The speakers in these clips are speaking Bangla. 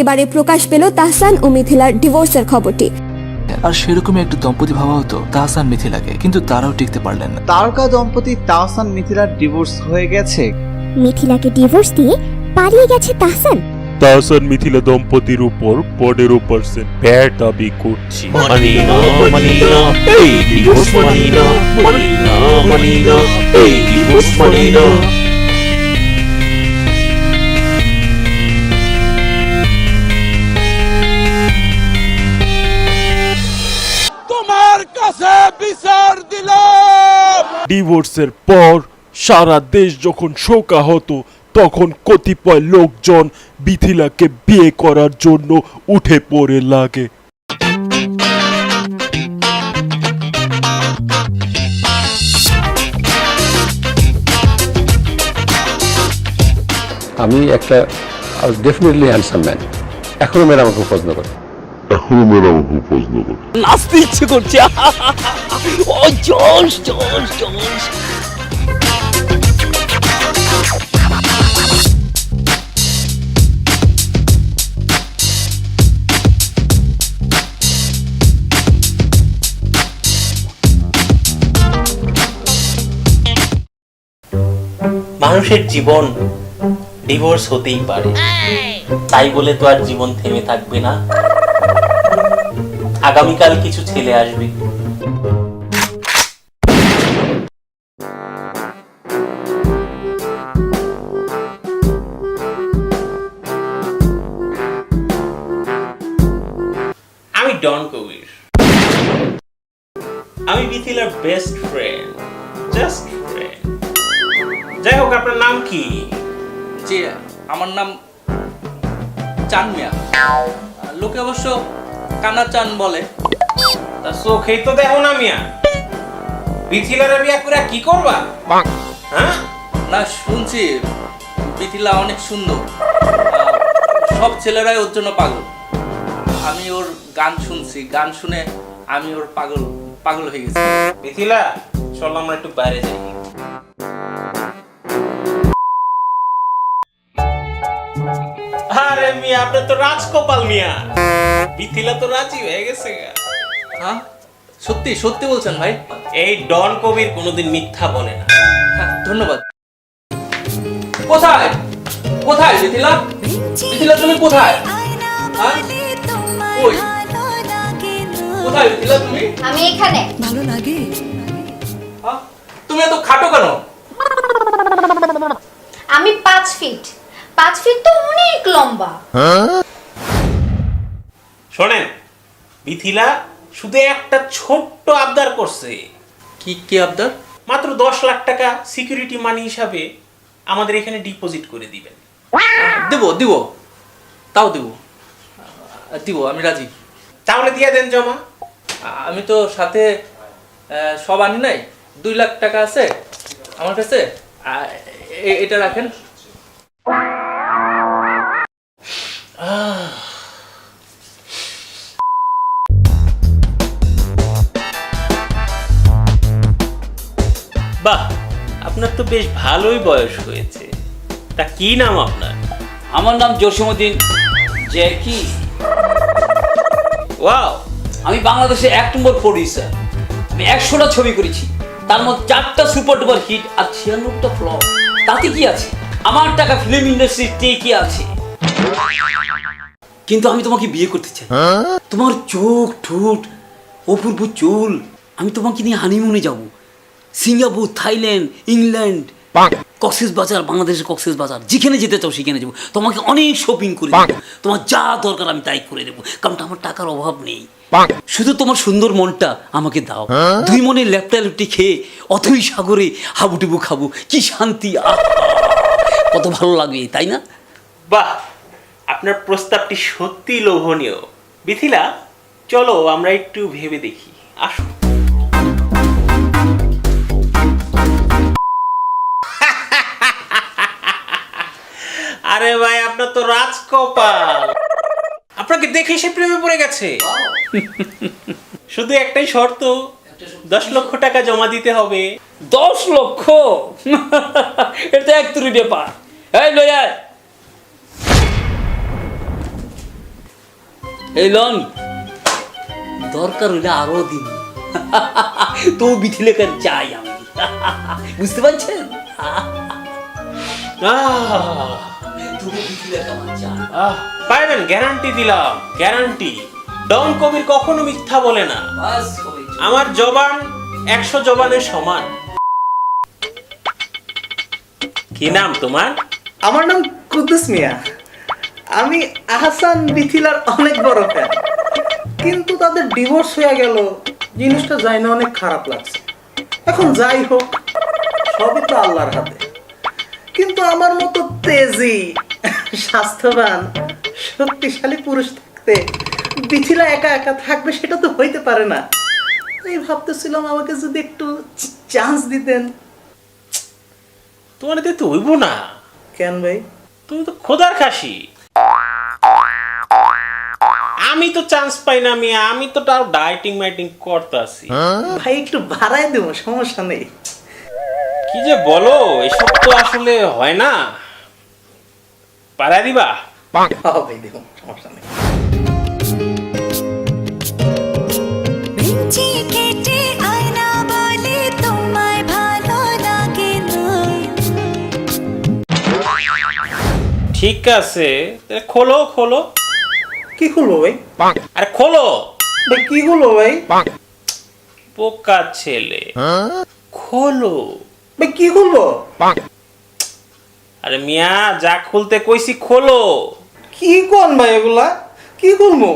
এবারে প্রকাশ পেল তাহসান ও মিথিলার ডিভোর্সের খবরটি। আর সেরকমই একটু দম্পতি ভাবা হতো তাহসান মিথিলাকে, কিন্তু তারাও টিকতে পারলেন না। তারকা দম্পতি তাহসান মিথিলার ডিভোর্স হয়ে গেছে। মিথিলাকে ডিভোর্স দিয়ে পালিয়ে গেছে তাহসান। তাহসান মিথিলা দম্পতির উপর 15% ভ্যাট দাবি করছি। তোমার কাছে বিচার দিলাম। ডিভোর্সের পর সারা দেশ যখন শোকাহত, তখন কতিপয় লোকজন মিথিলাকে বিয়ে করার জন্য উঠে পড়ে লাগে। আমি একটা ডেফিনেটলি হ্যান্ডসাম ম্যান। এখনো মেয়েরা আমাকে পছন্দ করে। নাচতে ইচ্ছে করছে। ও জোশ জোশ জোশ। মানুষের জীবন ডিভোর্স হতেই পারে, তাই বলে তো আর জীবন থেমে থাকবে না। আগামীকাল কিছু ছেলে আসবে। আমি ডন কবির, আমি মিথিলার বেস্ট ফ্রেন্ড, জাস্ট ফ্রেন্ড। যাই হোক, আপনার নাম কি? জি, আমার নাম চান মিয়া। লোকে অবশ্য কানা চান বলে। তা চোখেই তো দেখো না মিয়া। মিথিলারে বিয়া করে কি করবা? হ্যাঁ না, শুনছি মিথিলা অনেক সুন্দর, সব ছেলেরাই ওর জন্য পাগল। আমি ওর গান শুনছি, গান শুনে আমি ওর পাগল পাগল হয়ে গেছি। মিথিলা, চল আমরা একটু বাইরে যাই। আরে মিয়া, আপনি তো রাজকপাল মিয়া। মিথিলা তো রাজি হয়ে গেছে। হ্যাঁ, সত্যি সত্যি বলছেন ভাই? এই ডন কবির কোনোদিন মিথ্যা বলে না। হ্যাঁ, ধন্যবাদ। কোথায় কোথায় মিথিলা? মিথিলা তুমি কোথায়? হ্যাঁ, ওই কোথায় মিথিলা তুমি? আমি এখানে। হ্যাঁ, তুমি এত খাটো কেন? আমি 5 ফিট। 5 ফিট তো অনেক লম্বা। শোনেন, মিথিলা শুধু একটা ছোট্ট আবদার করছে। কি কি আবদার? মাত্র 10 লাখ টাকা সিকিউরিটি মানি হিসাবে আমাদের এখানে ডিপোজিট করে দিবেন। দেব দেব, তাও দেব দেব, আমি রাজি। তাহলে দিয়ে দেন জমা। আমি তো সাথে সব আনি নাই। 2 লাখ টাকা আছে আমার কাছে, এটা রাখেন। বাহ, আপনার তো বেশ ভালোই বয়স হয়েছে। তা কি নাম আপনার? আমার নাম জসিমউদ্দিন জ্যাকি। ওয়াও, আমি বাংলাদেশে 1 নম্বর প্রডিউসার। আমি 100টা ছবি করেছি, তার মধ্যে 4টা সুপার ডুপার হিট আর 96টা ফ্লপ। তাতে কি আছে? আমার টাকা ফিল্ম ইন্ডাস্ট্রিতে কি আছে? কিন্তু আমি তোমাকে বিয়ে করতে চাই। তোমার চোখ, ঠোঁট, অপূর্ব চুল। আমি তোমাকে নিয়ে হানিমুনে যাব। সিঙ্গাপুর, থাইল্যান্ড, ইংল্যান্ড, কক্সেস বাজার, বাংলাদেশের কক্সেস বাজার, যেখানে যেতে চাও সেখানে যাবো। তোমাকে অনেক শপিং করে দেবো। তোমার যা দরকার আমি তাই করে দেবো, কারণ আমার টাকার অভাব নেই। শুধু তোমার সুন্দর মনটা আমাকে দাও। 2 মনে ল্যাপটা লুপটি খেয়ে অথই সাগরে হাবুডুবু খাবো। কি শান্তি! কত ভালো লাগবে, তাই না? বাহ, আপনার প্রস্তাবটি সত্যি লোভনীয়। মিথিলা, চলো আমরা একটু ভেবে দেখি। আসো। আরে ভাই, আপনার তো রাজকপাল। আপনাকে দেখে সে প্রেমে পড়ে গেছে। শুধু একটাই শর্ত, 10 লক্ষ টাকা জমা দিতে হবে। 10 লক্ষ? এটা 1 কোটি ব্যাপার। এই লই আয়। এই লন, দরকার হইলে আরো দিন। তো বিথিলেকার চাই আমি, বুঝতে পারছেন? তুমি বিথিলেকা আমার চাই। পাইবেন, গ্যারান্টি দিলাম, গ্যারান্টি। ডন কবির কখনো মিথ্যা বলে না। বাস হয়েছে। আমার জবান 100 জবানের সমান। কি নাম তোমার? আমার নাম কুদ্দুস মিয়া। আমি আহসান মিথিলার অনেক বড় ফ্যান, কিন্তু তাদের ডিভোর্স হয়ে গেল, জিনিসটা যাই না, অনেক খারাপ লাগছে। এখন যাই হোক, সবই তো আল্লাহর হাতে। কিন্তু আমার মতো তেজি, স্বাস্থ্যবান, শক্তিশালী পুরুষ থাকতে মিথিলা একা একা থাকবে, সেটা তো হইতে পারে না। আমি ভাবতেছিলাম আমাকে যদি একটু চান্স দিতেন। তোমার এতে তো হইব না। কেন ভাই? তুমি তো খোদার খাসি। আমি তো চান্স পাই না মিয়া, আমি তো তাও ডায়েটিং মাইটিং করতেছি। ভাই একটু বাড়াই দেবো, সমস্যা নেই। কি যে বলো, এসব তো আসলে হয় না। পারা দিবা? ভাই দেবো, সমস্যা নেই। ঠিক আছে, খোলো খোলো। কি খুলবো ভাই? আরে খোলো ভাই, কি খুলবো ভাই? পোকা ছেলে, খোলো। ভাই কি খুলবো? আরে মিয়া, যা খুলতে কইছি খোলো। কি কোন ভাই এগুলা? কি খুলবো?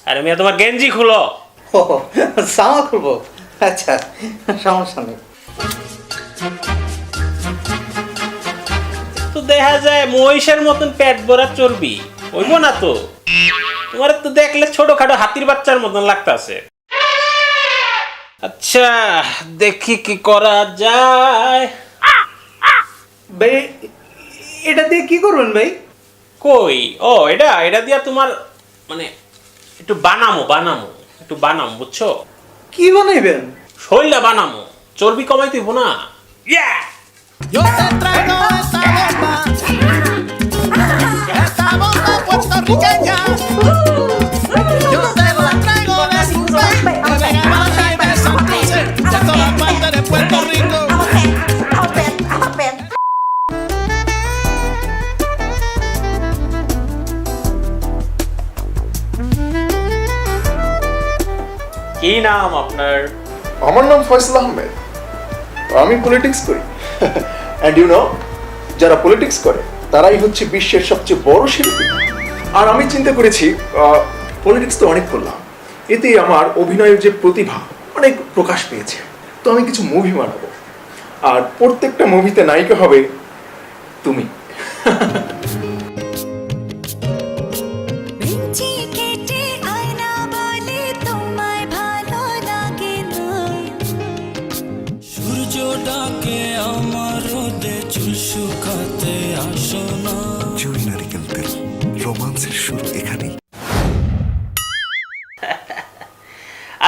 আরে মিয়া, তোমার গেঞ্জি খুলো। জামা খুলবো? আচ্ছা, সমস্যা নেই। তো দেখা যায় মহিষের মতন পেট ভরা চর্বি, হইব না তো? তোমার তো দেখলে ছোটখাটো হাতির বাচ্চার মতন লাগতাছে। আচ্ছা, দেখি কি করা যায়। ভাই এটা দিয়ে কি করবেন ভাই? কই, ও এটা দিয়া তোমার মানে একটু বানামো একটু বানামো, বুঝছো? কি বানাইবেন? শরীরটা বানামো, চর্বি কমাইতে হইব না। Yo te traigo esta bomba, esta bomba puertorriqueña. Yo te la traigo de Cuba, de Granada y de Santurce, de todas partes de Puerto Rico. কি নাম আপনার? আমার নাম ফয়সাল আহমেদ, আমি পলিটিক্স করি। অ্যান্ড ইউ নো, যারা পলিটিক্স করে তারাই হচ্ছে বিশ্বের সবচেয়ে বড় শিল্পী। আর আমি চিন্তা করেছি, পলিটিক্স তো অনেক করলাম, এতে আমার অভিনয়ের যে প্রতিভা অনেক প্রকাশ পেয়েছে। তো আমি কিছু মুভি বানাবো, আর প্রত্যেকটা মুভিতে নায়িকা হবে তুমি।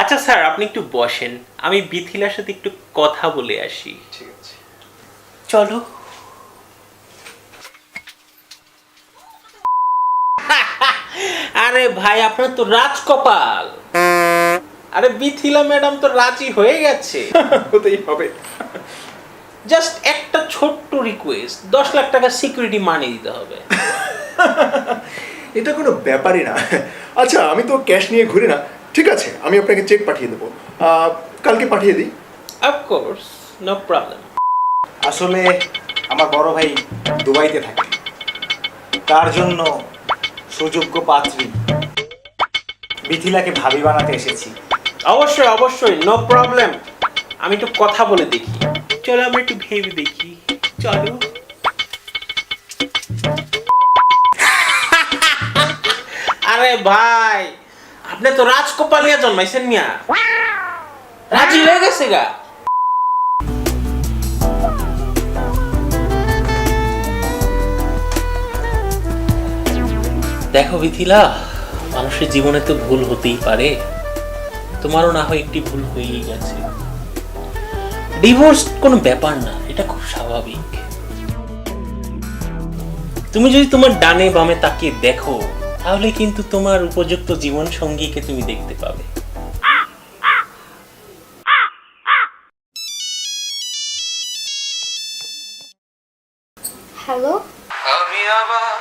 আচ্ছা স্যার, আপনি একটু বসেন, আমি বিথিলার সাথে একটু কথা বলে আসি। ঠিক আছে, চলো। আরে ভাই, আপনার তো রাজকপাল। আরে বিথিলা ম্যাডাম তো রাজি হয়ে গেছে। হতেই হবে। জাস্ট একটা ছোট্ট রিকোয়েস্ট, 10 লাখ টাকা সিকিউরিটি মানি দিতে হবে। এটা কোনো ব্যাপারই না। আচ্ছা, আমি তো ক্যাশ নিয়ে ঘুরি না। ঠিক আছে, আমি আপনাকে চেক পাঠিয়ে দেবো, কালকে পাঠিয়ে দিই। Of course, no problem. আসলে আমার বড় ভাই দুবাইতে থাকে, তার জন্য সুযোগ্য পাত্রী মিথিলাকে ভাবি বানাতে এসেছি। অবশ্যই অবশ্যই, নো প্রবলেম। আমি একটু কথা বলে দেখি। চলো আমরা একটু ভেবে দেখি, চলো। আরে ভাই, আপনি তো রাজকপালিয়া জন্মাইছেন মিয়া, রাজি হয়ে গেছে গা। দেখো মিথিলা, মানুষের জীবনে তো ভুল হতেই পারে, তোমারও না হয় একটি ভুল হয়েই গেছে। ডিভোর্স কোনো ব্যাপার না, এটা খুব স্বাভাবিক। তুমি যদি তোমার ডানে বামে তাকিয়ে দেখো, তাহলে কিন্তু তোমার উপযুক্ত জীবন সঙ্গীকে তুমি দেখতে পাবে। হ্যালো, আমি আবার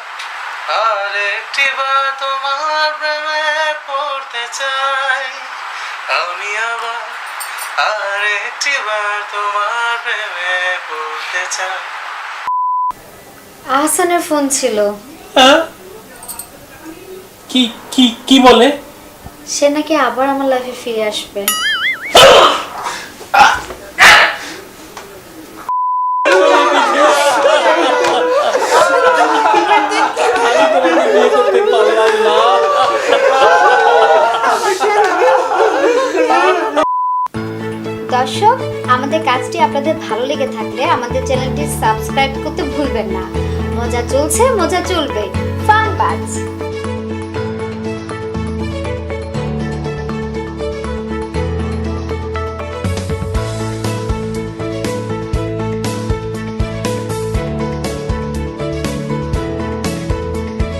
আরেকটিবার তোমার প্রেমে পড়তে চাই, আমি আবার আরেকটিবার তোমার প্রেমে পড়তে চাই। আহসানের ফোন ছিল। হ্যাঁ? কি কি কি বলে? সে নাকি আবার আমার লাইফে ফিরে আসবে। দর্শক, আমাদের কাজটি আপনাদের ভালো লেগে থাকলে আমাদের চ্যানেলটি সাবস্ক্রাইব করতে ভুলবেন না। মজা চলছে, মজা চলবে। ফান বাজ।